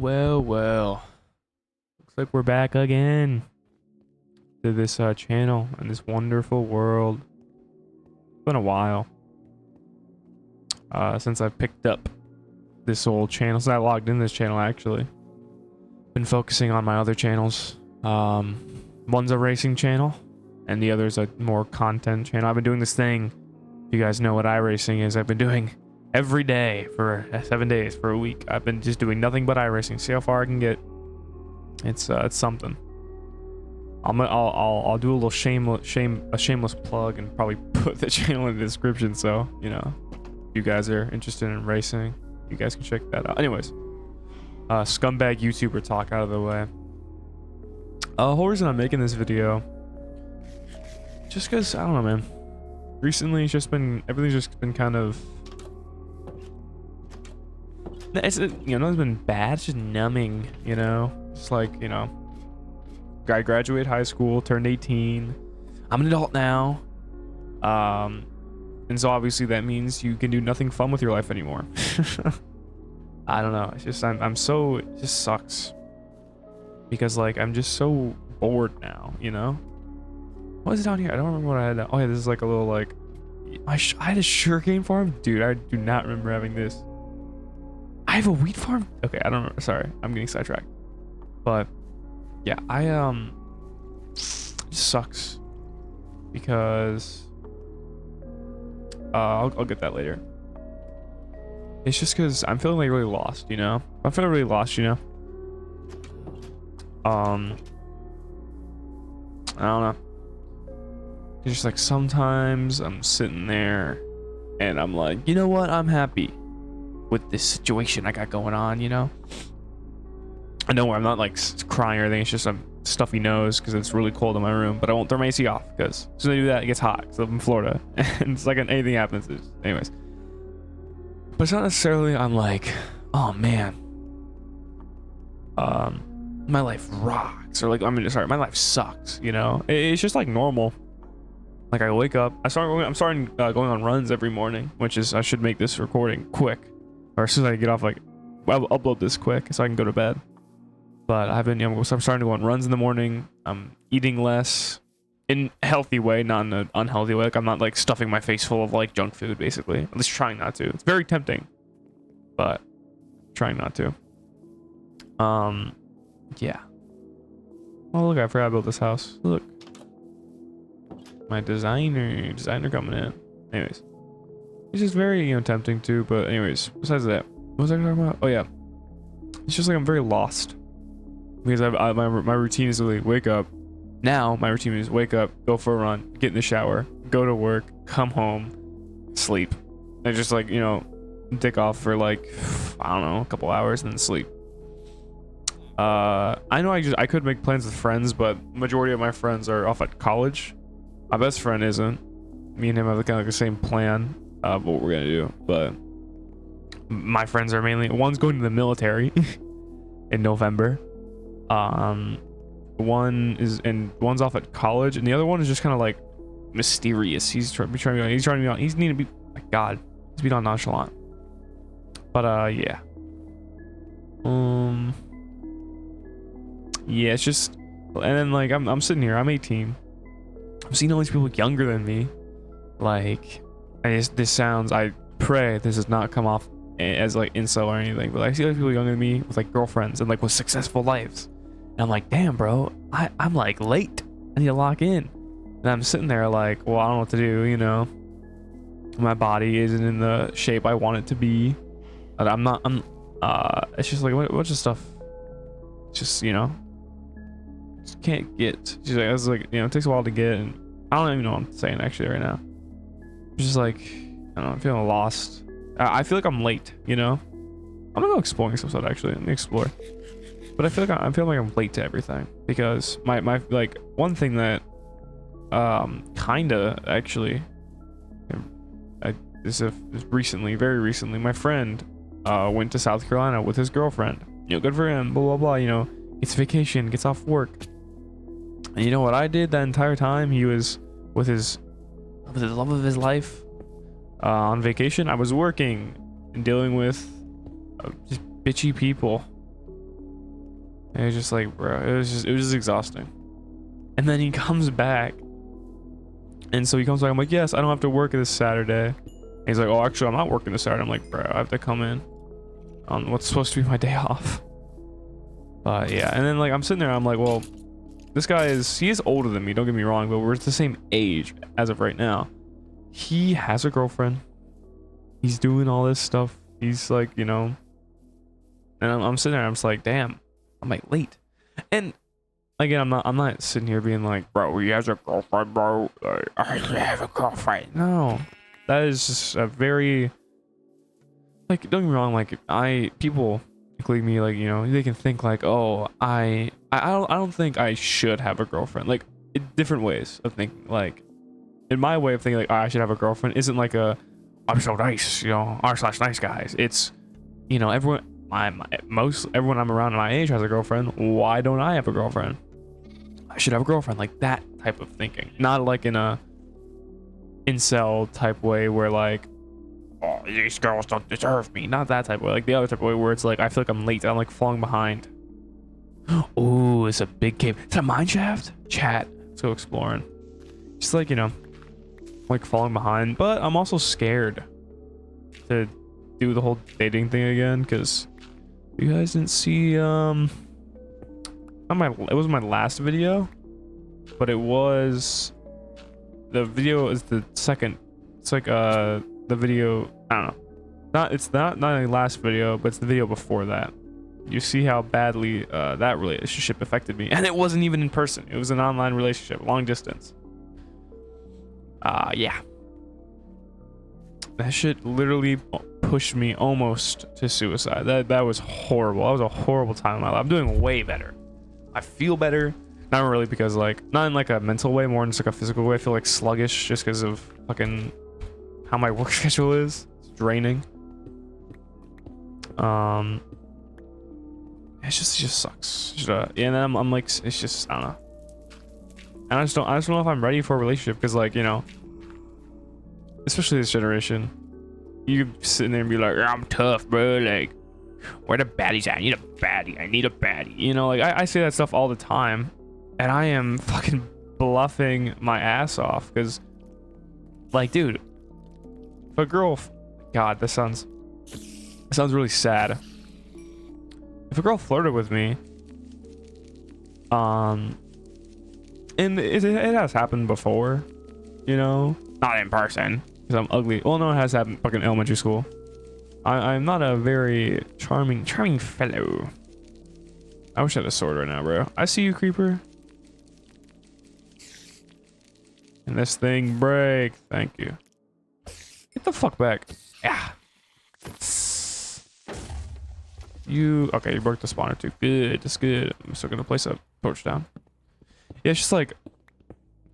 Well. Looks like we're back again to this channel and this wonderful world. It's been a while since I picked up this old channel. Since I logged in this channel, actually. Been focusing on my other channels. One's a racing channel, and the other's a more content channel. I've been doing this thing. If you guys know what iRacing is, I've been doing every day for 7 days for a week. I've been just doing nothing but iRacing. See how far I can get. It's something. I'll do a little shameless plug and probably put the channel in the description, so you know, if you guys are interested in racing, you guys can check that out. Anyways, scumbag YouTuber talk out of the way. The whole reason I'm making this video, just because I don't know, man. Recently, everything's just been kind of. It's nothing's been bad. It's just numbing, you know. It's like, you know, I graduated high school, turned 18. I'm an adult now, and so obviously that means you can do nothing fun with your life anymore. I don't know. It's just I'm so, it just sucks because like I'm just so bored now, you know. What is it down here? I don't remember what I had. Oh yeah, this is like a little like I had a sugarcane farm, dude. I do not remember having this. I have a wheat farm. Okay, I don't know. Sorry, I'm getting sidetracked. But yeah, it just sucks because I'll get that later. It's just because I'm feeling like really lost, you know. I'm feeling really lost, you know. I don't know. It's just like sometimes I'm sitting there and I'm like, you know what? I'm happy with this situation I got going on, you know. I know I'm not like crying or anything. It's just a stuffy nose because it's really cold in my room. But I won't throw my AC off because as soon as I do that, it gets hot. Because I'm in Florida, and it's like anything happens. Anyways, but it's not necessarily. I'm like, oh man, my life rocks, or like sorry, my life sucks. You know, it's just like normal. Like I wake up, I'm starting going on runs every morning, which is I should make this recording quick, or as soon as I get off, like I'll upload this quick so I can go to bed. But I've been, I'm starting to go on runs in the morning. I'm eating less in a healthy way, not in an unhealthy way. Like I'm not like stuffing my face full of like junk food, basically. At least trying not to. It's very tempting, but trying not to. Yeah. Oh look, I forgot about this house. Look, my designer coming in. Anyways, it's just very tempting too. But anyways, besides that, what was I talking about? Oh yeah, it's just like I'm very lost. Because my routine is really wake up. Now my routine is wake up, go for a run, get in the shower, go to work, come home, sleep, and just like take off for like I don't know a couple hours and then sleep. I know I could make plans with friends, but majority of my friends are off at college. My best friend isn't. Me and him have kind of like the same plan of what we're gonna do, but my friends are mainly one's going to the military in November. One's off at college, and the other one is just kind of like mysterious. He's trying to be on. He's need to be. My God, he's being on nonchalant. But yeah. Yeah, it's just, and then like I'm sitting here. I'm 18. I'm seeing all these people younger than me. Like, this sounds. I pray this does not come off as like incel or anything, but I see other people younger than me with like girlfriends and like with successful lives. And I'm like, damn, bro, I'm like late. I need to lock in. And I'm sitting there like, well, I don't know what to do, you know. My body isn't in the shape I want it to be. But it's just like, what's the stuff? Just, just can't get. She's like, it's like, it takes a while to get. And I don't even know what I'm saying actually right now. It's just like, I don't know, I'm feeling lost. I feel like I'm late, I'm gonna go exploring some stuff actually. Let me explore. But I feel like I'm feeling like I'm late to everything because my like one thing that kinda actually very recently my friend went to South Carolina with his girlfriend. Good for him, blah blah blah, gets vacation, gets off work. And you know what I did that entire time he was with his love of his life on vacation? I was working and dealing with just bitchy people. And it was just like, bro, it was just exhausting. And then he comes back. And so he comes back, I'm like, yes, I don't have to work this Saturday. And he's like, oh, actually, I'm not working this Saturday. I'm like, bro, I have to come in on what's supposed to be my day off. But yeah, and then like I'm sitting there, I'm like, well, this guy he is older than me, don't get me wrong, but we're the same age as of right now. He has a girlfriend. He's doing all this stuff. He's like, you know, and I'm sitting there, I'm just like, damn, I'm like late. And again, I'm not sitting here being like, bro, he has a girlfriend, bro. I have a girlfriend. No, that is just a very, like, don't get me wrong, like people, including me, like, you know, they can think like, oh, I don't think I should have a girlfriend. Like, different ways of thinking. Like, in my way of thinking, like, oh, I should have a girlfriend isn't like I'm so nice, you know, r/nice guys. It's, you know, everyone I'm around my age has a girlfriend. Why don't I have a girlfriend? I should have a girlfriend. Like, that type of thinking, not like in a incel type way where like, oh, these girls don't deserve me. Not that type of way. Like the other type of way where it's like I feel like I'm late. I'm like falling behind. Oh, it's a big cave. Is that a mine shaft? Chat. Let's go exploring. Just like, you know, like falling behind. But I'm also scared to do the whole dating thing again, because you guys didn't see it was my last video, but it was the video is the second. It's like the video, I don't know, it's not the last video, but it's the video before that. You see how badly that relationship affected me, and it wasn't even in person. It was an online relationship, long distance. Yeah, that shit literally pushed me almost to suicide. That was horrible. That was a horrible time in my life. I'm doing way better. I feel better. Not really, because like, not in like a mental way, more in just like a physical way. I feel like sluggish just because of fucking how my work schedule is. It's draining. It just sucks. Yeah, and then I'm like, it's just, I don't know. And I just don't know if I'm ready for a relationship, because like, you know, especially this generation, you sitting there and be like, I'm tough, bro. Like, where the baddies at? I need a baddie. I need a baddie. You know, like I say that stuff all the time, and I am fucking bluffing my ass off, because like, dude, if a girl, God, this sounds really sad. If a girl flirted with me, and it has happened before, you know, not in person because I'm ugly. Well, no, it has happened fucking elementary school. I'm not a very charming fellow. I wish I had a sword right now, bro. I see you, creeper. And this thing break. Thank you. Get the fuck back. Yeah. You okay? You broke the spawner too. Good. That's good. I'm still gonna place a torch down. Yeah, it's just like,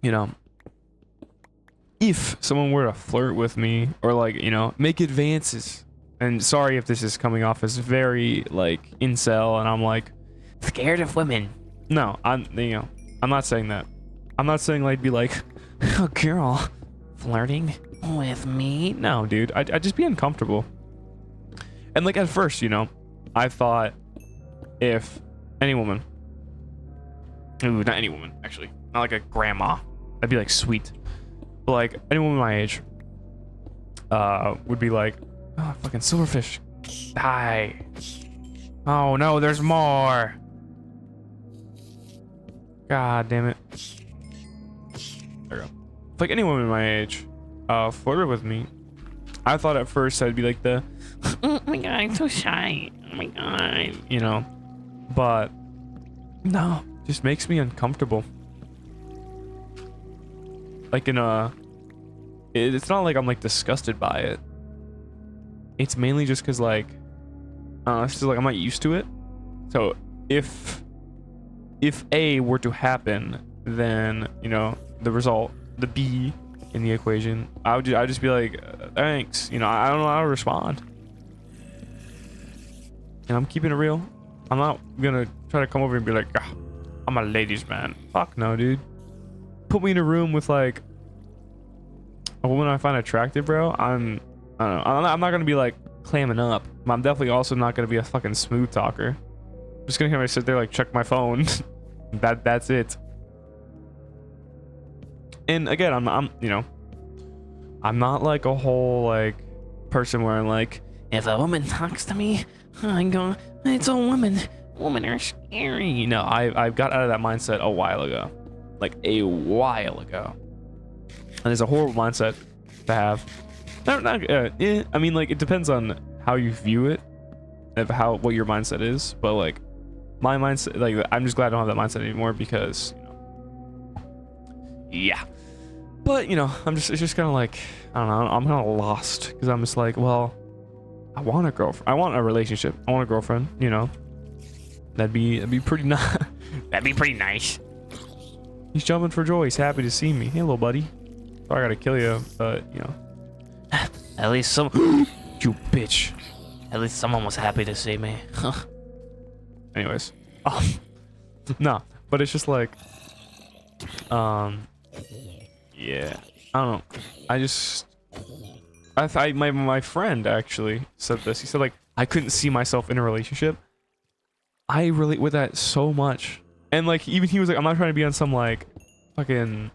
you know, if someone were to flirt with me or like, you know, make advances. And sorry if this is coming off as very like incel and I'm like scared of women. No, I'm not saying that. I'm not saying like be like, a girl flirting with me. No, dude, I'd just be uncomfortable. And like at first, you know, I thought if any woman, ooh, not any woman, actually, not like a grandma, that'd be like sweet, but like any woman my age would be like, oh, fucking silverfish, die. Oh no, there's more. God damn it. There we go. If like any woman my age flirted with me, I thought at first I'd be like the, oh my god, I'm so shy, oh my god, you know, but no, just makes me uncomfortable. Like in a, it's not like I'm like disgusted by it. It's mainly just because like, it's just like I'm not used to it. So if A were to happen, then, you know, the result, the B in the equation, I'd just be like, thanks. You know, I don't know how to respond. And I'm keeping it real. I'm not gonna try to come over and be like, ah, I'm a ladies man. Fuck no, dude. Put me in a room with like a woman I find attractive, bro. I don't know. I'm not gonna be like clamming up. I'm definitely also not gonna be a fucking smooth talker. just gonna have to sit there like check my phone. That's it. And again, I'm you know, I'm not like a whole like person where I'm like, if a woman talks to me, I'm going, it's a woman. Women are scary. You know, I've got out of that mindset a while ago, like a while ago. And it's a horrible mindset to have. I mean, like, it depends on how you view it, of what your mindset is. But like, my mindset, like, I'm just glad I don't have that mindset anymore because, you know, yeah. But you know, it's just kind of like, I don't know, I'm kind of lost because I'm just like, well, I want a girlfriend, I want a relationship, I want a girlfriend, you know. That'd be pretty nice. That'd be pretty nice. He's jumping for joy. He's happy to see me. Hey, little buddy. Sorry I gotta kill you, but you know. At least some. You bitch. At least someone was happy to see me. Anyways, no, but it's just like, yeah, I don't know. My friend actually said this. He said like I couldn't see myself in a relationship. I relate with that so much, and like even he was like, I'm not trying to be on some like fucking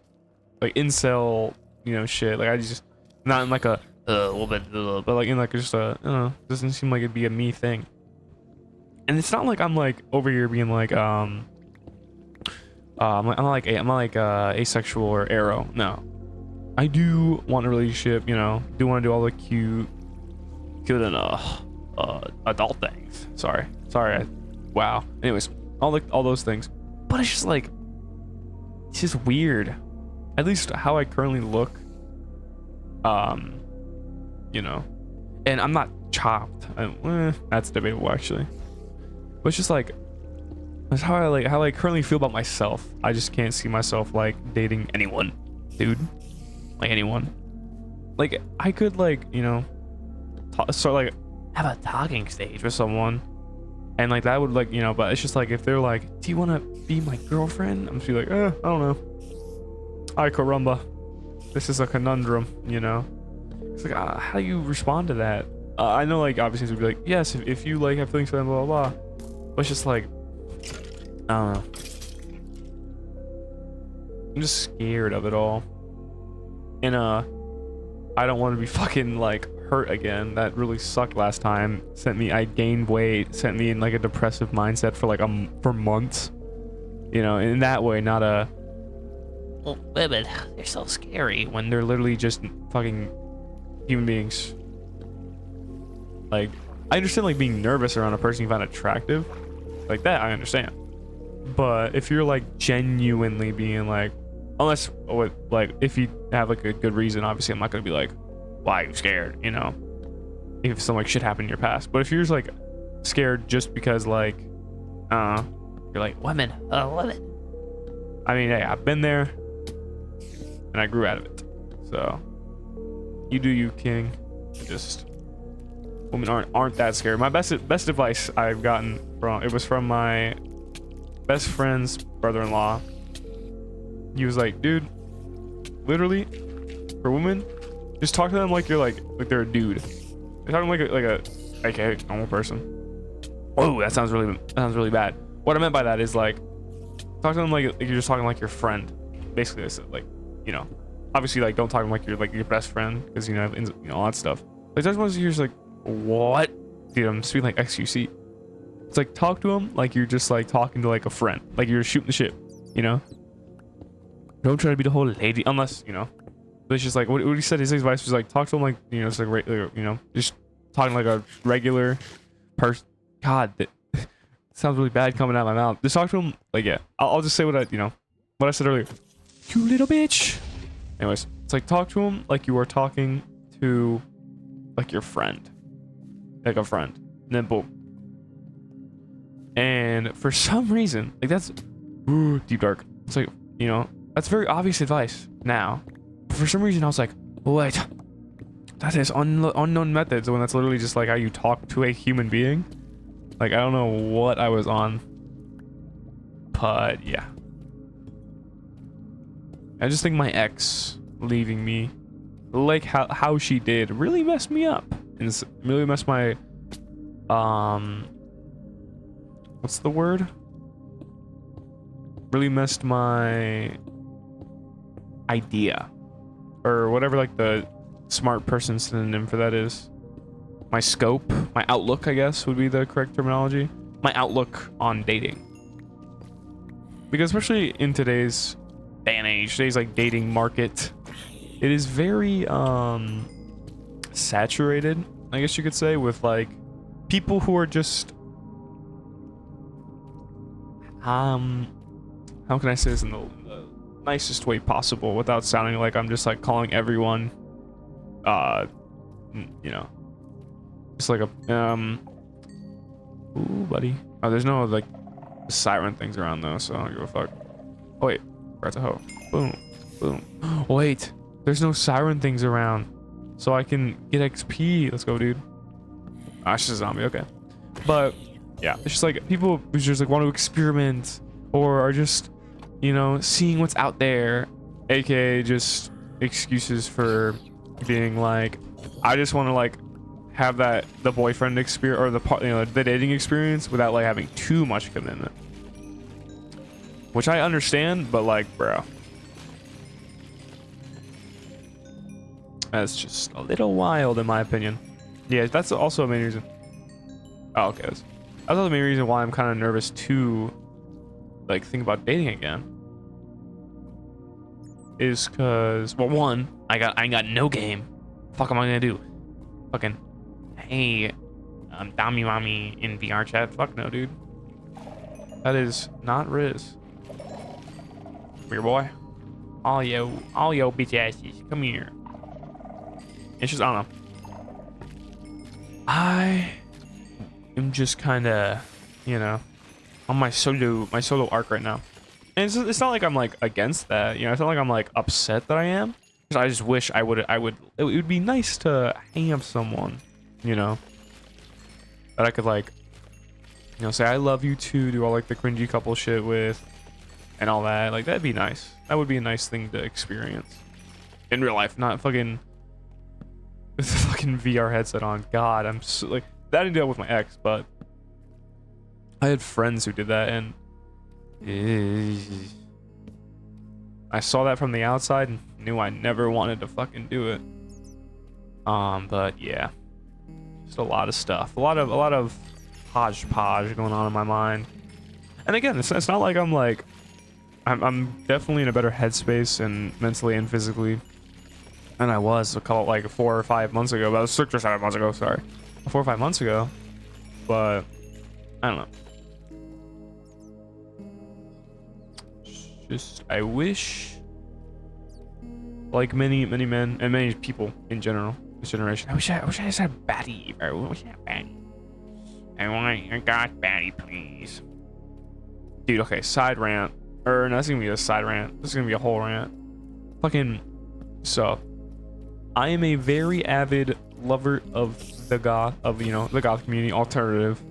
like incel, you know, shit. Like I just not in like a little bit, but like in like just a, I don't know, doesn't seem like it'd be a me thing. And it's not like I'm like over here being like I'm not like asexual or arrow. No, I do want a relationship. You know, do want to do all the cute and adult things. Sorry. Wow. Anyways, all those things. But it's just like, it's just weird. At least how I currently look. You know, and I'm not chopped. That's debatable actually. But it's just like, that's how I currently feel about myself. I just can't see myself like dating anyone, dude. Like anyone. Like I could like, you know, like have a talking stage with someone. And like that would like, you know, but it's just like if they're like, do you want to be my girlfriend? I'm just like, I don't know. Ay caramba. This is a conundrum, you know. It's like, how do you respond to that? I know like obviously it would be like, yes, if you like have feelings for them, blah blah blah. But it's just like, I don't know. I'm just scared of it all. And I don't want to be fucking like hurt again. That really sucked last time. I gained weight, sent me in like a depressive mindset for like for months. You know, in that way, not a, Well, women, they're so scary. when they're literally just fucking human beings. Like, I understand like being nervous around a person you find attractive. Like that, I understand. But if you're like genuinely being like, unless like if you have like a good reason, obviously I'm not gonna be like, why are you scared, you know, if some like shit happened in your past. But if you're just like scared just because like you're like, Women, women. I mean, hey, I've been there and I grew out of it. So you do you, king. Just women aren't that scary. My best advice I've gotten from my best friend's brother-in-law. He was like, dude, literally for women, just talk to them like you're like they're a dude. You're talking like a normal person. Whoa, that sounds really bad. What I meant by that is like, talk to them like you're just talking like your friend. Basically, I said like, you know, obviously like don't talk to them like you're like your best friend because you know all that stuff. Like that's once you're just like, what? Dude, I'm speaking like XQC. It's like talk to them like you're just like talking to like a friend, like you're shooting the shit, you know. Don't try to be the whole lady unless, you know. But it's just like what he said. His advice was like talk to him like, you know, it's like regular, you know, just talking like a regular person. God, that sounds really bad coming out of my mouth. Just talk to him like, yeah. I'll just say what I said earlier. You little bitch. Anyways, it's like talk to him like you are talking to like your friend, like a friend. And then boom. And for some reason, like that's deep dark. It's like, you know, that's very obvious advice now. But for some reason, I was like, wait, that is unknown methods when that's literally just like how you talk to a human being. Like, I don't know what I was on. But yeah. I just think my ex leaving me, like how she did, really messed me up. And really messed my, what's the word? Really messed my idea, or whatever like the smart person synonym for that is. My scope, my outlook, I guess would be the correct terminology. My outlook on dating. Because especially in today's day and age, today's like dating market, it is very saturated, I guess you could say, with like people who are just how can I say this in the nicest way possible without sounding like I'm just like calling everyone you know, just like a ooh buddy. Oh, there's no like siren things around though, so I don't give a fuck. Oh wait, that's a hoe. Boom, boom. Wait, there's no siren things around, so I can get XP. Let's go, dude. Ah, it's just a zombie. Okay, but yeah, it's just like people who just like want to experiment or are just, you know, seeing what's out there, aka just excuses for being like, I just want to like have the boyfriend experience or the dating experience without like having too much commitment, which I understand, but like, bro, that's just a little wild in my opinion. Yeah, that's also a main reason. Oh, okay, that's also the main reason why I'm kind of nervous to like think about dating again, is because, well, one, I ain't got no game. Fuck am I gonna do? Fucking, hey, Dami Mommy in VR chat? Fuck no, dude. That is not Riz. Come here, boy. All yo bitch asses, come here. It's just, I don't know. I am just kind of, you know, on my solo arc right now. And it's not like I'm like against that, you know. It's not like I'm like upset that I am. I just wish it would be nice to have someone, you know, that I could like, you know, say I love you too, do all like the cringy couple shit with and all that. Like, that'd be nice. That would be a nice thing to experience in real life, not fucking with the fucking VR headset on. God, I'm so, like, that didn't deal with my ex, but I had friends who did that, and I saw that from the outside and knew I never wanted to fucking do it. But yeah, just a lot of stuff, a lot of hodgepodge going on in my mind. And again, it's not like I'm definitely in a better headspace and mentally and physically than I was like 4 or 5 months ago. But I was 6 or 7 months ago. Sorry, 4 or 5 months ago. But I don't know. Just, I wish, like many men and many people in general, this generation, I wish I just had a baddie. I wish I had a baddie. I want a god baddie, please. Dude, okay, side rant. Or no, that's gonna be a side rant. This is gonna be a whole rant. Fucking, so I am a very avid lover of the goth, you know, the goth community, alternative.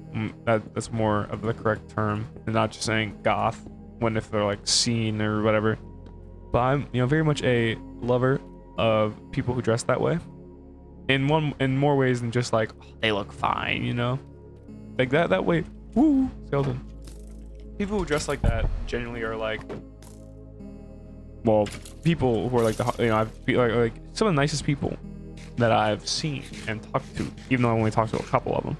That's more of the correct term, and not just saying goth when if they're like scene or whatever. But I'm, you know, very much a lover of people who dress that way in more ways than just like, oh, they look fine, you know, like that way. Woo, skeleton. People who dress like that genuinely are like, well, people who are like the, you know, I've like some of the nicest people that I've seen and talked to, even though I only talked to a couple of them.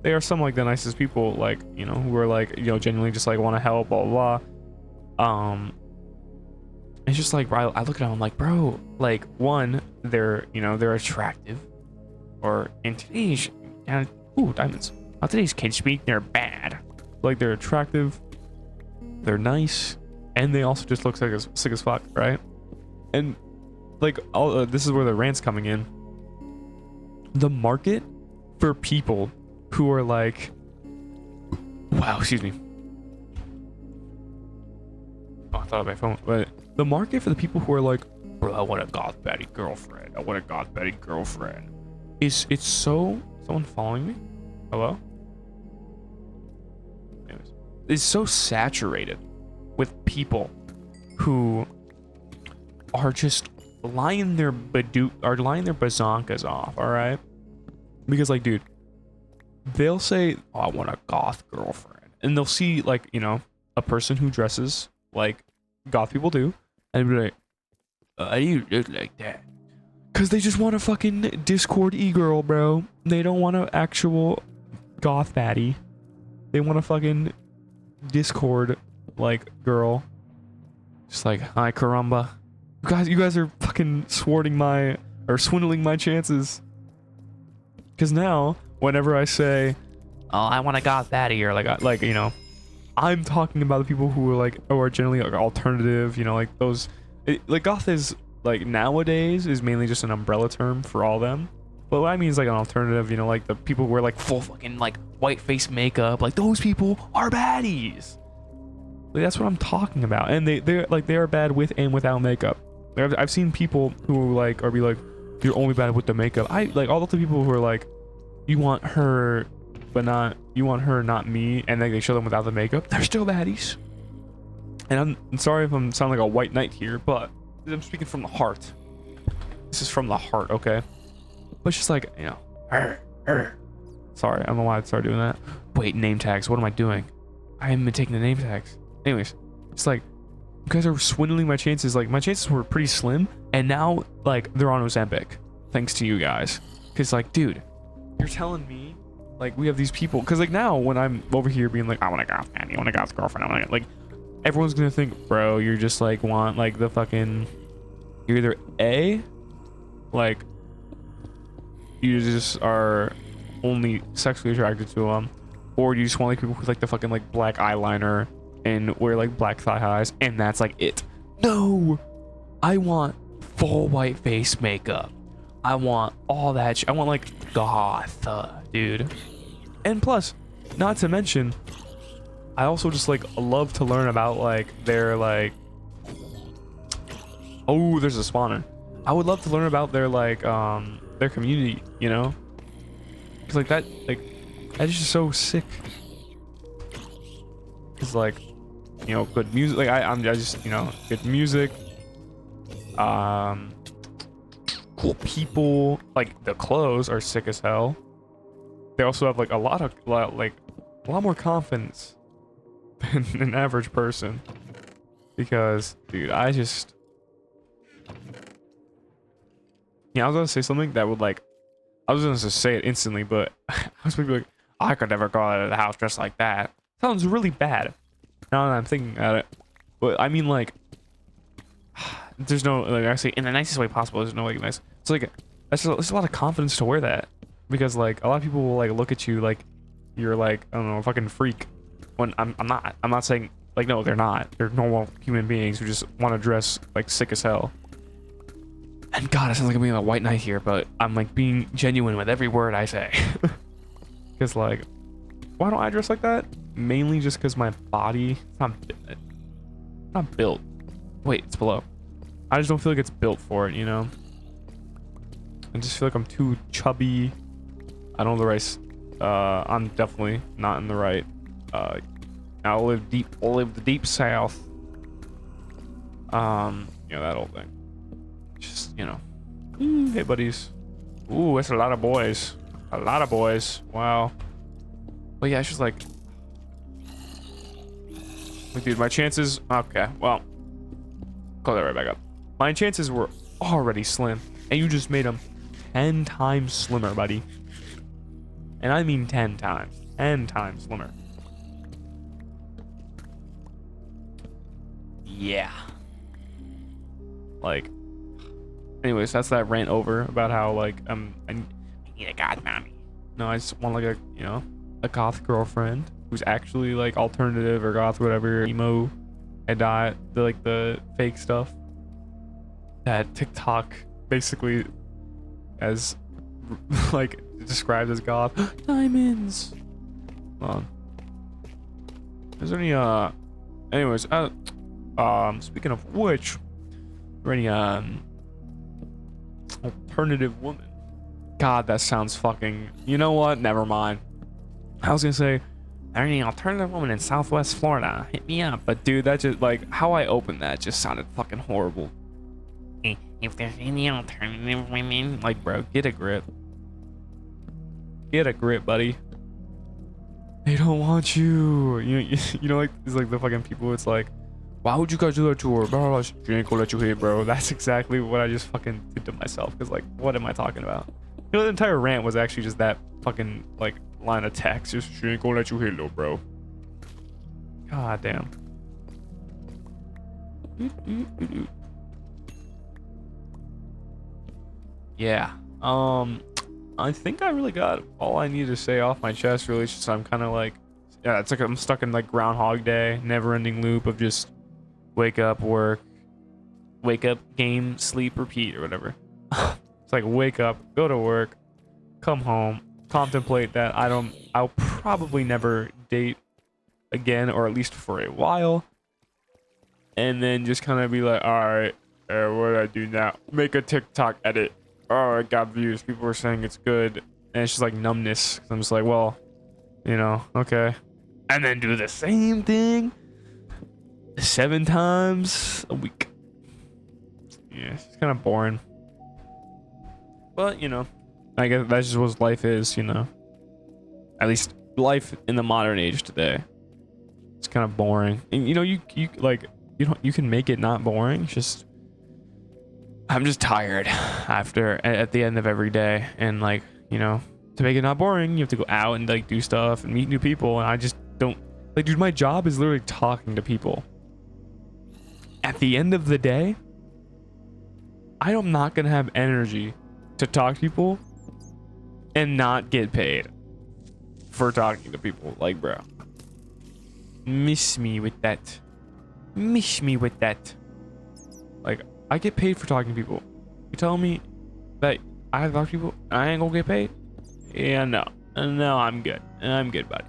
They are some like the nicest people, like, you know, who are like, you know, genuinely just like want to help, blah, blah, blah. It's just like, I look at them, I'm like, bro, like, one, they're, you know, they're attractive, or in today's, ooh, diamonds. On today's kid speak, they're bad. Like, they're attractive, they're nice, and they also just look sick as fuck, right? And like, this is where the rant's coming in. The market for people who are like, wow, excuse me. Oh, I thought of my phone. But the market for the people who are like, bro, I want a goth baddie girlfriend. I want a goth baddie girlfriend. It's so, someone following me? Hello? Anyways, it's so saturated with people who are just lying their bazonkas off, all right? Because like, dude, they'll say, oh, I want a goth girlfriend, and they'll see like, you know, a person who dresses like goth people do, and be like, "Why do you look like that?" Cause they just want a fucking Discord e-girl, bro. They don't want an actual goth baddie. They want a fucking Discord like girl. Just like, hi caramba. You guys are fucking swindling my chances. Cause now, whenever I say, oh, I want a goth baddie, or like you know, I'm talking about the people who are generally like alternative, you know, like those, like goth is like nowadays is mainly just an umbrella term for all them. But what I mean is like an alternative, you know, like the people who wear like full fucking like white face makeup, like those people are baddies. Like, that's what I'm talking about. And they are bad with and without makeup. Like, I've seen people who like be like, you're only bad with the makeup. I like all of the people who are like, you want her not me, and then they show them without the makeup, they're still baddies. And I'm sorry if I'm sounding like a white knight here, but I'm speaking from the heart. This is from the heart, okay? But it's just like, you know, sorry, I don't know why I started doing that. Wait, name tags, what am I doing? I haven't been taking the name tags. Anyways, it's like, you guys are swindling my chances. Like, my chances were pretty slim, and now, like, they're on Ozempic, thanks to you guys. Because, like, dude, you're telling me, like, we have these people, because, like, now, when I'm over here being like, I want a goth man, you want a goth girlfriend, I want to, like, everyone's gonna think, bro, you're just like want like the fucking, you're either A, like you just are only sexually attracted to them, or you just want like people with like the fucking like black eyeliner and wear like black thigh highs, and that's like it. No, I want full white face makeup. I want all that I want like goth, dude. And plus, not to mention, I also just like love to learn about like their like, oh, there's a spawner. I would love to learn about their like their community, you know, because like that's just so sick. It's like, you know, good music. Like I just, you know, good music, cool people. Like the clothes are sick as hell. They also have like a lot more confidence than an average person, because dude, I was gonna say something that would like, I was gonna just say it instantly, but I was gonna be like, I could never go out of the house dressed like that. Sounds really bad now that I'm thinking about it. But I mean, like, there's no, like, actually in the nicest way possible, there's no like nice, it's like there's a lot of confidence to wear that, because like a lot of people will like look at you like you're like, I don't know, a fucking freak, when I'm not saying, like, no, they're not. They're normal human beings who just want to dress like sick as hell. And God, it sounds like I'm being a white knight here, but I'm like being genuine with every word I say. Because like, why don't I dress like that? Mainly just because my body, it's not built. Wait, it's below. I just don't feel like it's built for it, you know? I just feel like I'm too chubby. I don't know the right, I'm definitely not in the right, I'll live the deep south. You know, that old thing. Just, you know. Ooh, hey buddies. Ooh, that's a lot of boys. A lot of boys. Wow. But yeah, it's just like, dude, my chances, okay, well, call that right back up. My chances were already slim, and you just made them 10 times slimmer, buddy. And I mean 10 times. 10 times slimmer. Yeah. Like, anyways, that's that rant over about how like I need a goth mommy. No, I just want like a, you know, a goth girlfriend who's actually like alternative or goth, whatever, emo, and not the fake stuff that TikTok basically as like described as goth. Diamonds. Is there any anyways, speaking of which, or any alternative woman. God, that sounds fucking, you know what, never mind. I was gonna say, are any alternative woman in Southwest Florida? Hit me up. But dude, that just, like, how I opened that just sounded fucking horrible. If there's any alternative women, like, bro, get a grip. Get a grip, buddy. They don't want you. You know, like it's like the fucking people. It's like, why would you guys do that to her? Blah, blah, blah. She ain't gonna let you hit, bro. That's exactly what I just fucking did to myself. Cause like, what am I talking about? You know, the entire rant was actually just that fucking like line of text. Just she ain't gonna let you hit, little bro. God damn. Yeah. I think I really got all I need to say off my chest. Really, just I'm kind of like, yeah, it's like I'm stuck in like Groundhog Day, never-ending loop of just wake up, work, wake up, game, sleep, repeat, or whatever. It's like wake up, go to work, come home, contemplate that I'll probably never date again, or at least for a while, and then just kind of be like, all right, what do I do now? Make a TikTok edit. Oh, it got views. People are saying it's good, and it's just like numbness. I'm just like, well, you know, okay, and then do the same thing 7 times a week. Yeah, it's kind of boring. But you know, I guess that's just what life is. You know, at least life in the modern age today. It's kind of boring, and you know, you like you can make it not boring. It's just I'm just tired after at the end of every day, and like, you know, to make it not boring, you have to go out and like do stuff and meet new people, and I just don't like, dude, my job is literally talking to people. At the end of the day, I am not gonna have energy to talk to people and not get paid for talking to people. Like, bro, miss me with that. Miss me with that. Like, I get paid for talking to people. You tell me that I have to talk to people, I ain't gonna get paid? Yeah, no. No, I'm good. I'm good, buddy.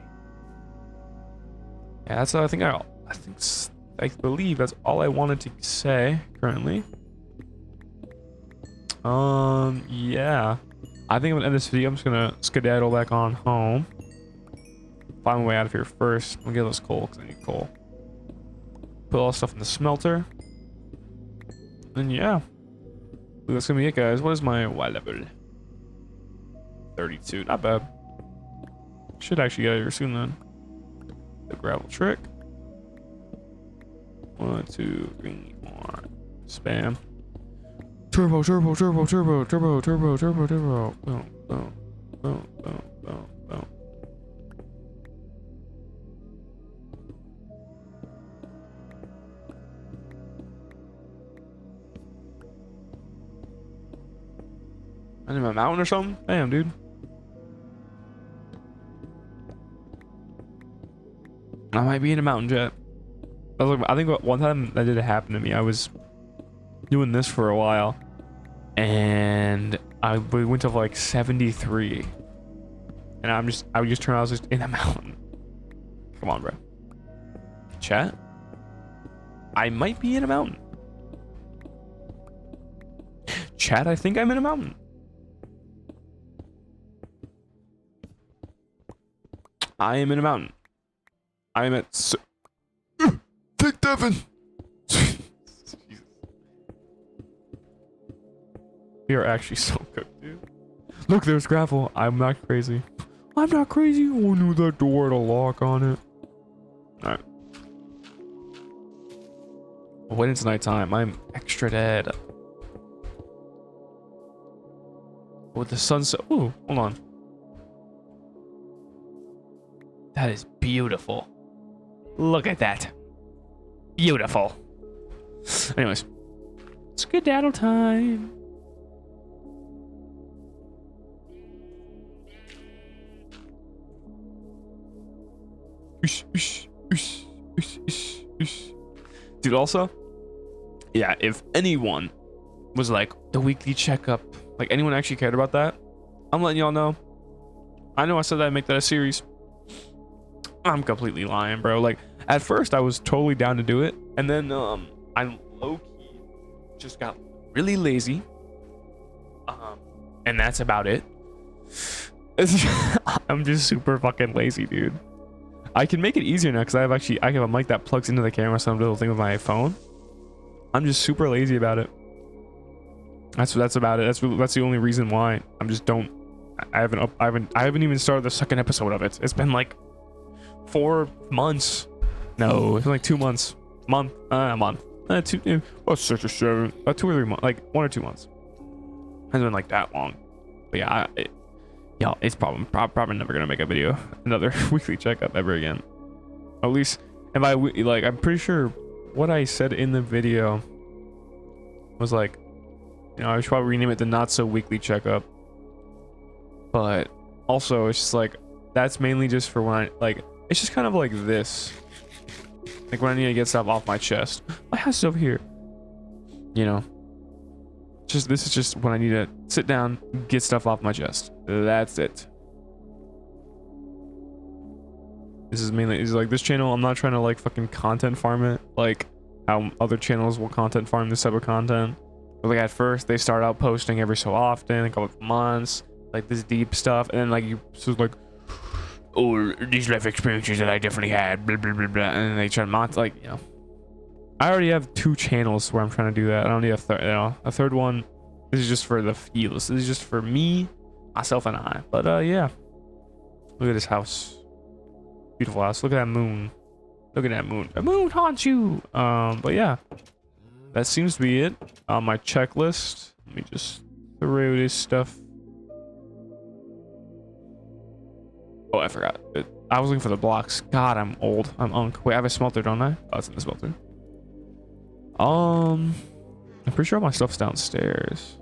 Yeah, that's all I believe that's all I wanted to say currently. Yeah. I think I'm gonna end this video. I'm just gonna skedaddle back on home. Find my way out of here first. I'm gonna get this coal because I need coal. Put all the stuff in the smelter. And yeah, that's gonna be it, guys. What is my Y level? 32. Not bad. Should actually get out of here soon then. The gravel trick. 1, 2, 3, 4. Spam. Turbo, turbo, turbo, turbo, turbo, turbo, turbo, turbo. Boom, boom, boom, boom, boom, boom. I'm in a mountain or something? Damn, dude. I might be in a mountain jet. I think one time that did happen to me. I was doing this for a while, and we went to like 73, and I would just turn out, I was just in a mountain. Come on, bro. Chat. I might be in a mountain. Chat, I think I'm in a mountain. I am in a mountain. I am at Take Devin. We are actually so cooked, dude. Look, there's gravel. I'm not crazy. I'm not crazy. Who knew that door had a lock on it? Alright. When it's nighttime, I'm extra dead. With the sunset. Ooh, hold on. That is beautiful. Look at that. Beautiful. Anyways, skedaddle time. Dude, also, yeah, if anyone was like the weekly checkup, like anyone actually cared about that, I'm letting y'all know. I know I said that I'd make that a series. I'm completely lying, bro. Like, at first I was totally down to do it, and then I low-key just got really lazy, and that's about it. I'm just super fucking lazy, dude. I can make it easier now because I have a mic that plugs into the camera, so I'm doing a thing with my phone. I'm just super lazy about it. That's about it. That's the only reason why. I haven't even started the second episode of it. It's been like 4 months. No, it's like 2 months. A month. 2 or 6 or 7. 2 or 3 months. Like 1 or 2 months. Hasn't been like that long. But yeah, y'all, it's probably never gonna make a video, another weekly checkup ever again. At least if I like, I'm pretty sure what I said in the video was like, you know, I should probably rename it the not so weekly checkup. But also, it's just like, that's mainly just for when I like, it's just kind of like this, like when I need to get stuff off my chest. My house is over here, you know. Just this is just when I need to sit down, get stuff off my chest. That's it. This is mainly, it's like this channel, I'm not trying to like fucking content farm it like how other channels will content farm this type of content. But like at first they start out posting every so often, a couple of months, like this deep stuff, and then like you so like, oh, these life experiences that I definitely had, blah blah blah blah, and then they try to like, you know. I already have 2 channels where I'm trying to do that. I don't need a third, you know, a third one. This is just for the feels. This is just for me, myself, and I. But yeah, look at this house, beautiful house. Look at that moon. Look at that moon. The moon haunts you. But yeah, that seems to be it on my checklist. Let me just throw this stuff. Oh, I forgot. I was looking for the blocks. God, I'm old. I'm unk. Wait, I have a smelter, don't I? Oh, it's in the smelter. I'm pretty sure all my stuff's downstairs.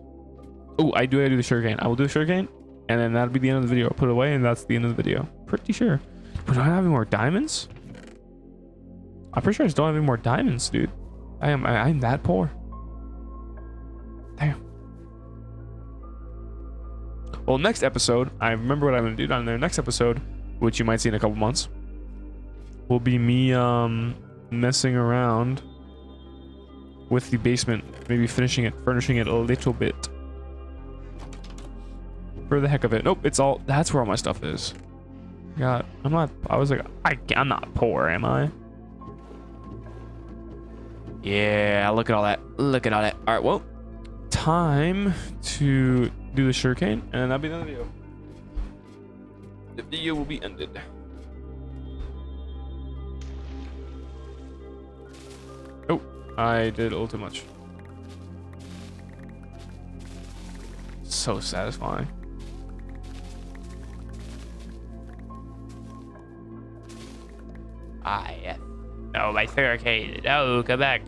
Oh, I do the sugarcane. I will do the sugarcane, and then that'll be the end of the video. I'll put it away, and that's the end of the video. Pretty sure. But do I have any more diamonds? I'm pretty sure I just don't have any more diamonds, dude. I'm that poor. Damn. Well, next episode, I remember what I'm gonna do down there. Next episode, which you might see in a couple months, will be me messing around with the basement, maybe furnishing it a little bit for the heck of it. Nope, it's all, that's where all my stuff is. God, I'm not not poor, am I? Yeah, look at all that. Look at all that. All right, well, time to do the sugarcane, and that'll be the video. The video will be ended. Oh, I did a little too much. So satisfying. Yeah. Oh, my sugarcane. No, come back.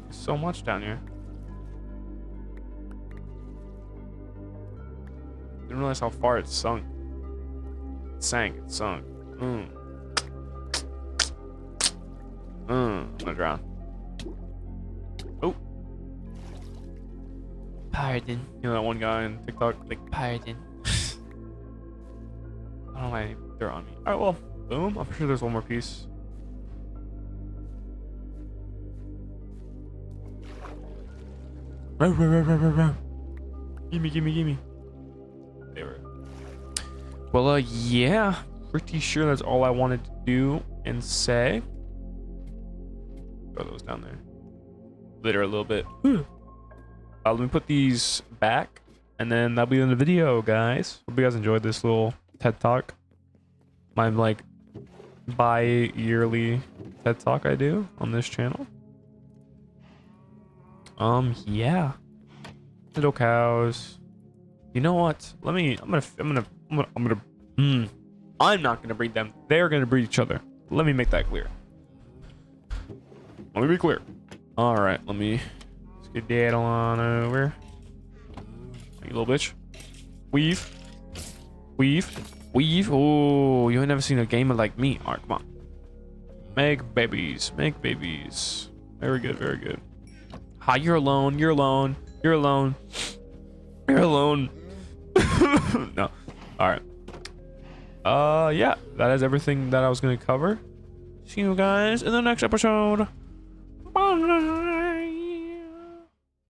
So much down here. Didn't realize how far it sunk. It sank. It sunk. I'm gonna drown. Oh. Pardon. You know that one guy on TikTok? Like, Pardon. I don't know why they're on me. Alright, well, boom. I'm sure there's one more piece. Gimme. There we go. Well, yeah. Pretty sure that's all I wanted to do and say. Throw those down there. Litter a little bit. Let me put these back, and then that'll be in the video, guys. Hope you guys enjoyed this little TED Talk. My, like, bi-yearly TED Talk I do on this channel. Yeah. Little cows. You know what? I'm not gonna breed them. They're gonna breed each other. Let me make that clear. Let me be clear. All right, let me skedaddle on over. You little bitch. Weave. Oh, you ain't never seen a gamer like me. All right, come on. Make babies. Very good. Hi, you're alone. No. All right. Yeah, that is everything that I was gonna cover. See you guys in the next episode.